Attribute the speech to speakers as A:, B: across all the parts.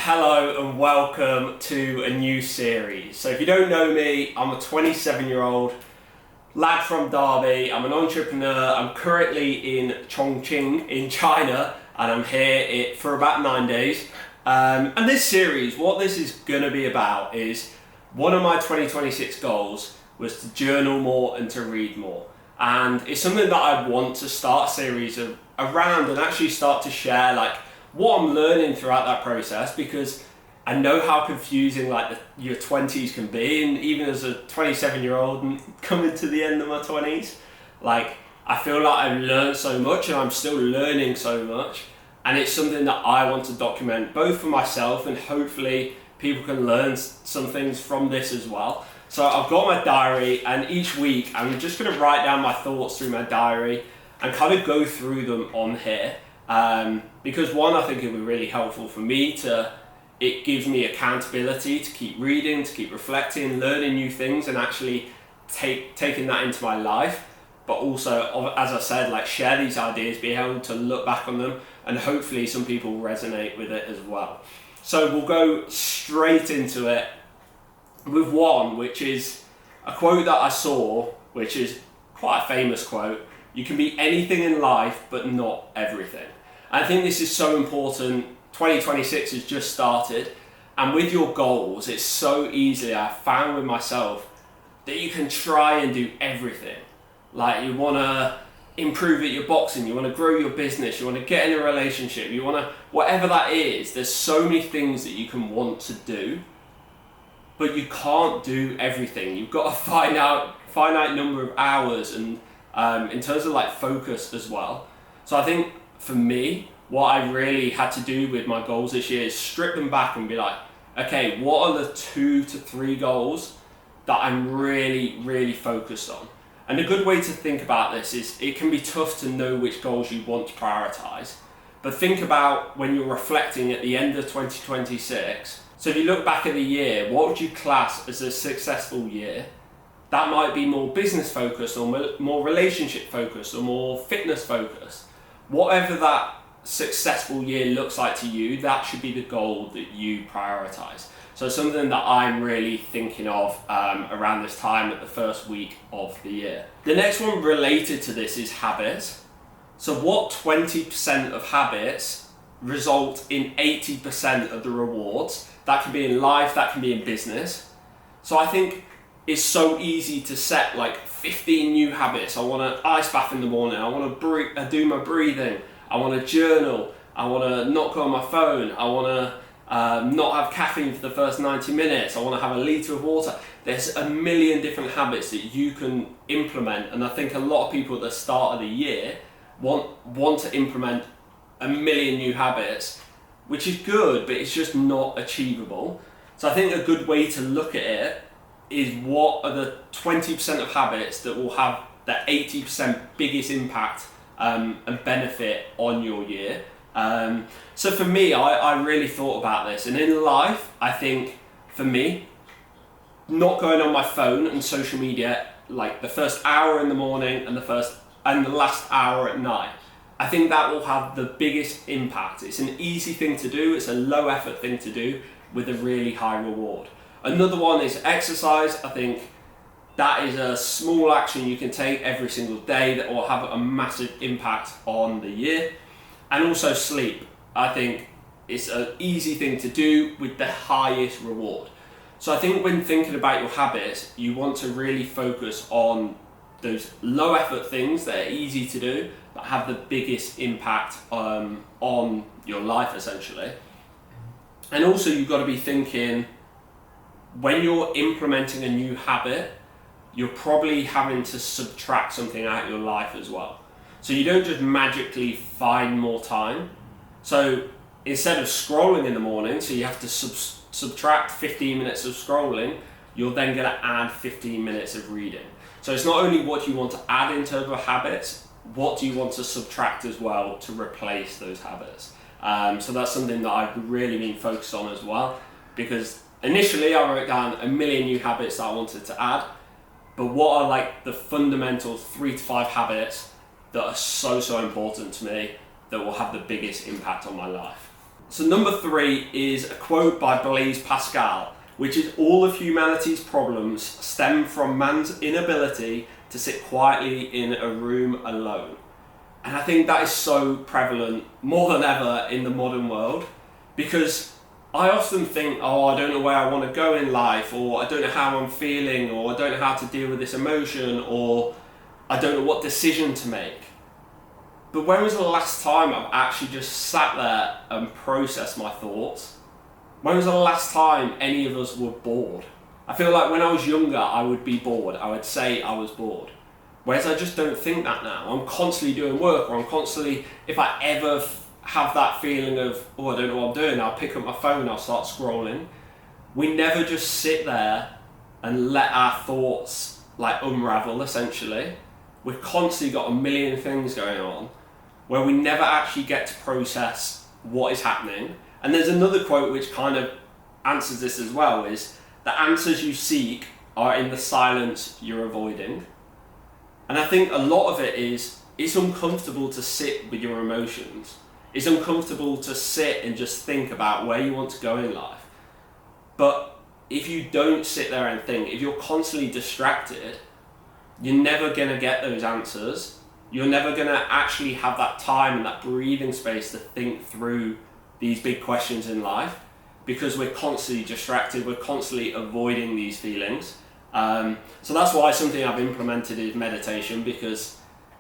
A: Hello and welcome to a new series. So if you don't know me, I'm a 27-year-old lad from Derby. I'm an entrepreneur. I'm currently in Chongqing in China and I'm here for about 9 days. And this series, what this is going to be about is one of my 2026 goals was to journal more and to read more. And it's something that I want to start a series around and actually start to share what I'm learning throughout that process, because I know how confusing your 20s can be, and even as a 27-year-old and coming to the end of my 20s, I feel like I've learned so much and I'm still learning so much, and it's something that I want to document both for myself and hopefully people can learn some things from this as well. So I've got my diary, and each week I'm just going to write down my thoughts through my diary and kind of go through them on here. Because one, I think it would be really helpful for me it gives me accountability to keep reading, to keep reflecting, learning new things and actually taking that into my life. But also, as I said, share these ideas, be able to look back on them, and hopefully some people resonate with it as well. So we'll go straight into it with one, which is a quote that I saw, which is quite a famous quote. You can be anything in life, but not everything. I think this is so important. 2026 has just started, and with your goals, it's so easy, I found with myself, that you can try and do everything. You want to improve at your boxing, you want to grow your business, you want to get in a relationship, you want to, whatever that is, there's so many things that you can want to do, but you can't do everything. You've got a finite number of hours, and in terms of focus as well. So I think for me, what I really had to do with my goals this year is strip them back and be okay, what are the 2 to 3 goals that I'm really, really focused on? And a good way to think about this is it can be tough to know which goals you want to prioritize, but think about when you're reflecting at the end of 2026. So if you look back at the year, what would you class as a successful year? That might be more business focused or more relationship focused or more fitness focused. Whatever that successful year looks like to you, that should be the goal that you prioritize. So something that I'm really thinking of around this time at the first week of the year. The next one related to this is habits. So what 20% of habits result in 80% of the rewards? That can be in life, that can be in business. So I think it's so easy to set 15 new habits. I want to ice bath in the morning, I want to do my breathing, I want to journal, I want to not go on my phone, I want to not have caffeine for the first 90 minutes, I want to have a litre of water. There's a million different habits that you can implement, and I think a lot of people at the start of the year want to implement a million new habits, which is good, but it's just not achievable. So I think a good way to look at it is what are the 20% of habits that will have the 80% biggest impact and benefit on your year. So for me, I really thought about this, and in life, I think for me, not going on my phone and social media the first hour in the morning and the last hour at night, I think that will have the biggest impact. It's an easy thing to do, it's a low effort thing to do with a really high reward. Another one is exercise. I think that is a small action you can take every single day that will have a massive impact on the year. And also sleep. I think it's an easy thing to do with the highest reward. So I think when thinking about your habits, you want to really focus on those low effort things that are easy to do, but have the biggest impact on your life essentially. And also you've got to be thinking, when you're implementing a new habit, you're probably having to subtract something out of your life as well. So you don't just magically find more time. So instead of scrolling in the morning, so you have to subtract 15 minutes of scrolling, you're then going to add 15 minutes of reading. So it's not only what you want to add in terms of habits, what do you want to subtract as well to replace those habits? So that's something that I've really been focused on as well, because initially I wrote down a million new habits that I wanted to add, but what are the fundamental 3 to 5 habits that are so important to me that will have the biggest impact on my life? So number 3 is a quote by Blaise Pascal, which is all of humanity's problems stem from man's inability to sit quietly in a room alone. And I think that is so prevalent more than ever in the modern world, because I often think, oh, I don't know where I want to go in life, or I don't know how I'm feeling, or I don't know how to deal with this emotion, or I don't know what decision to make. But when was the last time I've actually just sat there and processed my thoughts? When was the last time any of us were bored? I feel like when I was younger, I would be bored. I would say I was bored. Whereas I just don't think that now. I'm constantly doing work, or I'm constantly, if I ever have that feeling of, oh, I don't know what I'm doing, I'll pick up my phone, I'll start scrolling. We never just sit there and let our thoughts like unravel, essentially. We've constantly got a million things going on where we never actually get to process what is happening. And there's another quote which kind of answers this as well, is the answers you seek are in the silence you're avoiding. And I think a lot of it is, it's uncomfortable to sit with your emotions. It's uncomfortable to sit and just think about where you want to go in life. But if you don't sit there and think, if you're constantly distracted, you're never going to get those answers. You're never going to actually have that time and that breathing space to think through these big questions in life, because we're constantly distracted, we're constantly avoiding these feelings. So that's why something I've implemented is meditation, because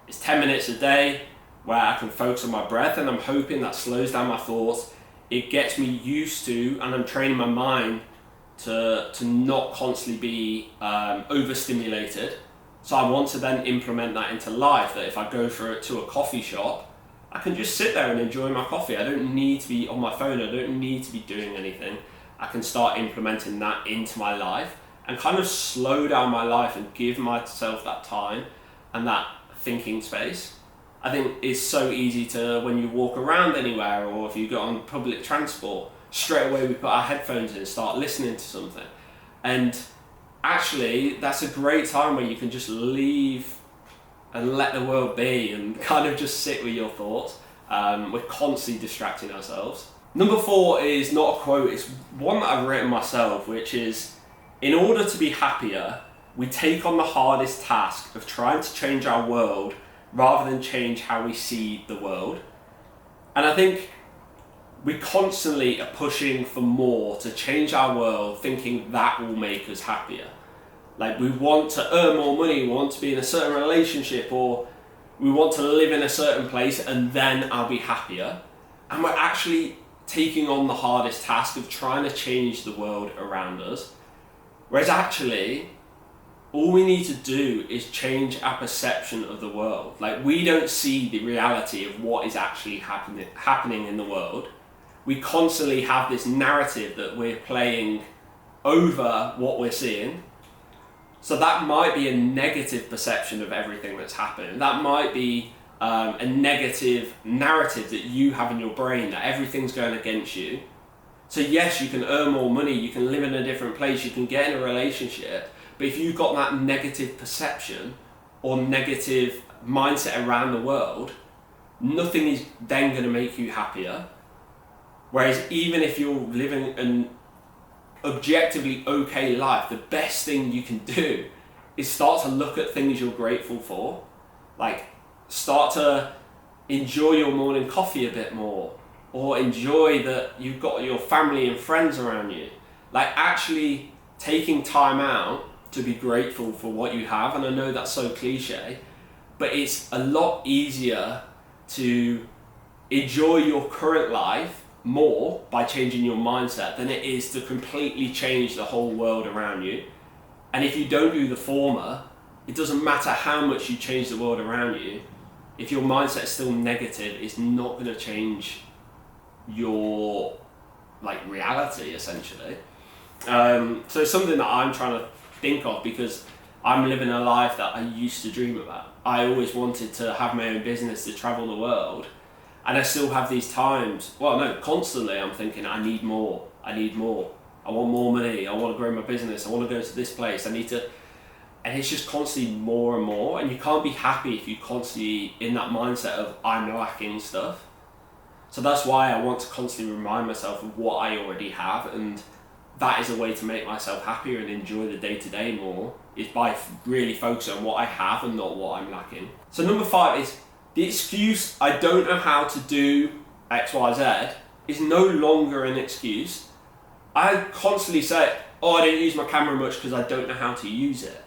A: it's 10 minutes a day where I can focus on my breath, and I'm hoping that slows down my thoughts. It gets me used to, and I'm training my mind to not constantly be overstimulated. So I want to then implement that into life, that if I go to a coffee shop, I can just sit there and enjoy my coffee. I don't need to be on my phone, I don't need to be doing anything. I can start implementing that into my life and kind of slow down my life and give myself that time and that thinking space. I think it's so easy to, when you walk around anywhere, or if you go on public transport, straight away we put our headphones in and start listening to something. And actually, that's a great time where you can just leave and let the world be and kind of just sit with your thoughts. We're constantly distracting ourselves. Number 4 is not a quote, it's one that I've written myself, which is, in order to be happier, we take on the hardest task of trying to change our world rather than change how we see the world. And I think we constantly are pushing for more, to change our world, thinking that will make us happier. Like, we want to earn more money, we want to be in a certain relationship, or we want to live in a certain place and then I'll be happier. And we're actually taking on the hardest task of trying to change the world around us. Whereas actually, all we need to do is change our perception of the world. Like, we don't see the reality of what is actually happening in the world. We constantly have this narrative that we're playing over what we're seeing. So that might be a negative perception of everything that's happening. That might be a negative narrative that you have in your brain, that everything's going against you. So yes, you can earn more money, you can live in a different place, you can get in a relationship, but if you've got that negative perception or negative mindset around the world, nothing is then going to make you happier. Whereas even if you're living an objectively okay life, the best thing you can do is start to look at things you're grateful for. Like, start to enjoy your morning coffee a bit more, or enjoy that you've got your family and friends around you. Like, actually taking time out to be grateful for what you have. And I know that's so cliche, but it's a lot easier to enjoy your current life more by changing your mindset than it is to completely change the whole world around you. And if you don't do the former, it doesn't matter how much you change the world around you. If your mindset is still negative, it's not going to change your reality, essentially. So it's something that I'm trying to think of, because I'm living a life that I used to dream about. I always wanted to have my own business, to travel the world. And I still have these times, constantly I'm thinking, I need more. I want more money, I want to grow my business, I want to go to this place, and it's just constantly more and more, and you can't be happy if you're constantly in that mindset of, I'm lacking stuff. So that's why I want to constantly remind myself of what I already have, and that is a way to make myself happier and enjoy the day-to-day more, is by really focusing on what I have and not what I'm lacking. So number 5 is the excuse I don't know how to do XYZ is no longer an excuse. I constantly say, oh, I don't use my camera much because I don't know how to use it.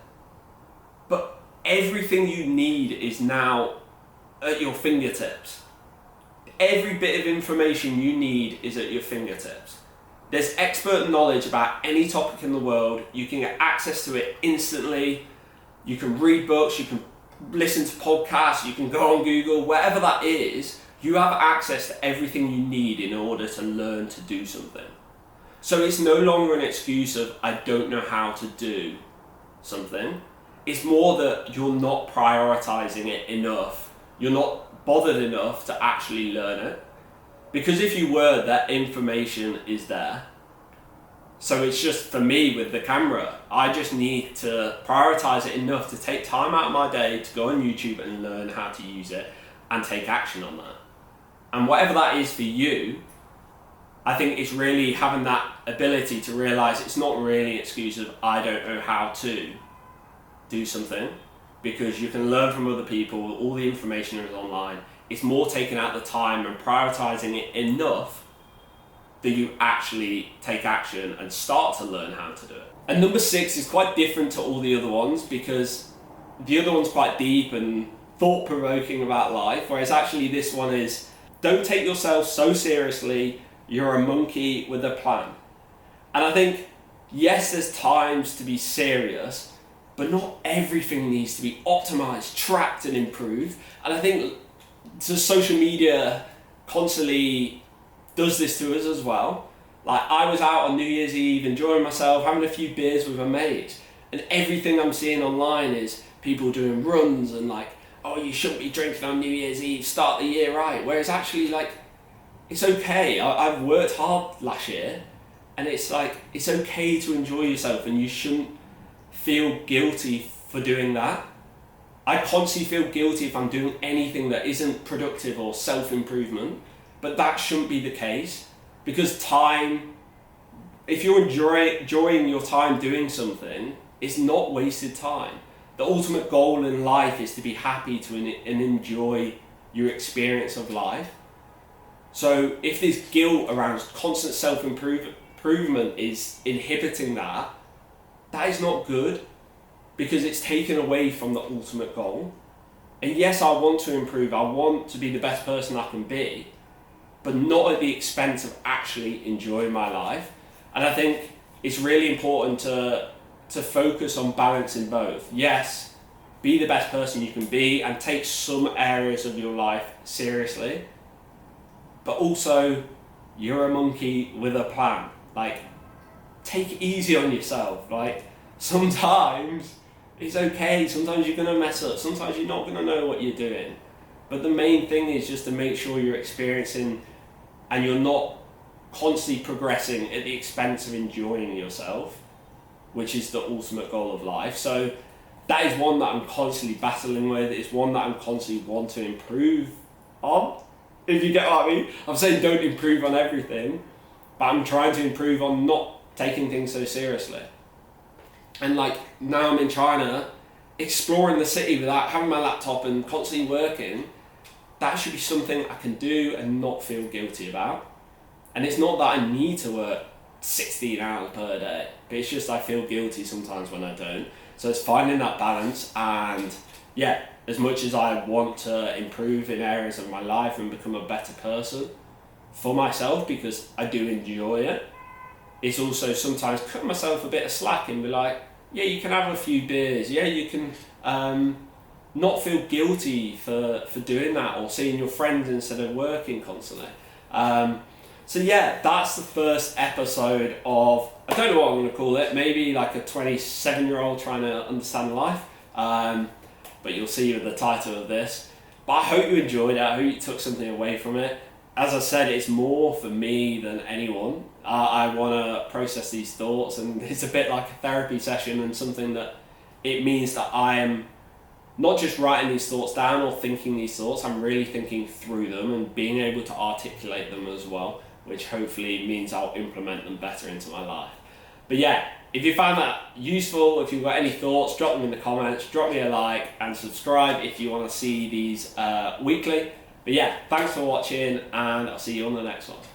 A: But everything you need is now at your fingertips. Every bit of information you need is at your fingertips. There's expert knowledge about any topic in the world. You can get access to it instantly. You can read books, you can listen to podcasts, you can go on Google, whatever that is, you have access to everything you need in order to learn to do something. So it's no longer an excuse of, I don't know how to do something. It's more that you're not prioritizing it enough. You're not bothered enough to actually learn it. Because if you were, that information is there. So it's just, for me with the camera, I just need to prioritize it enough to take time out of my day to go on YouTube and learn how to use it and take action on that. And whatever that is for you, I think it's really having that ability to realize it's not really an excuse of, I don't know how to do something, because you can learn from other people, all the information is online. It's more taking out the time and prioritizing it enough that you actually take action and start to learn how to do it. And number 6 is quite different to all the other ones, because the other one's quite deep and thought-provoking about life, whereas actually this one is, don't take yourself so seriously, you're a monkey with a plan. And I think, yes, there's times to be serious, but not everything needs to be optimized, tracked and improved. And I think social media constantly does this to us as well. Like, I was out on New Year's Eve enjoying myself, having a few beers with my mates, and everything I'm seeing online is people doing runs and like, oh, you shouldn't be drinking on New Year's Eve, start the year right. Whereas actually, like, it's okay. I've worked hard last year, and it's like, it's okay to enjoy yourself, and you shouldn't feel guilty for doing that. I constantly feel guilty if I'm doing anything that isn't productive or self-improvement, but that shouldn't be the case, because time, if you're enjoying your time doing something, it's not wasted time. The ultimate goal in life is to be happy and enjoy your experience of life. So if this guilt around constant self-improvement is inhibiting that, that is not good, because it's taken away from the ultimate goal. And yes, I want to improve, I want to be the best person I can be, but not at the expense of actually enjoying my life. And I think it's really important to focus on balancing both. Yes, be the best person you can be and take some areas of your life seriously, but also, you're a monkey with a plan. Like, take it easy on yourself. Like, sometimes it's okay, sometimes you're gonna mess up, sometimes you're not gonna know what you're doing. But the main thing is just to make sure you're experiencing and you're not constantly progressing at the expense of enjoying yourself, which is the ultimate goal of life. So that is one that I'm constantly battling with. It's one that I'm constantly want to improve on, if you get what I mean. I'm saying don't improve on everything, but I'm trying to improve on not taking things so seriously. And like, now I'm in China, exploring the city without having my laptop and constantly working, that should be something I can do and not feel guilty about. And it's not that I need to work 16 hours per day, but it's just I feel guilty sometimes when I don't. So it's finding that balance, and yeah, as much as I want to improve in areas of my life and become a better person for myself, because I do enjoy it, it's also sometimes cut myself a bit of slack and be like, yeah, you can have a few beers, yeah, you can not feel guilty for doing that, or seeing your friends instead of working constantly. So yeah, that's the first episode of, I don't know what I'm going to call it, maybe like a 27-year-old trying to understand life, but you'll see with the title of this. But I hope you enjoyed it, I hope you took something away from it. As I said, it's more for me than anyone. I want to process these thoughts, and it's a bit like a therapy session, and something that it means that I am not just writing these thoughts down or thinking these thoughts, I'm really thinking through them and being able to articulate them as well, which hopefully means I'll implement them better into my life. But yeah, if you found that useful, if you've got any thoughts, drop them in the comments, drop me a like and subscribe if you want to see these weekly. But yeah, thanks for watching and I'll see you on the next one.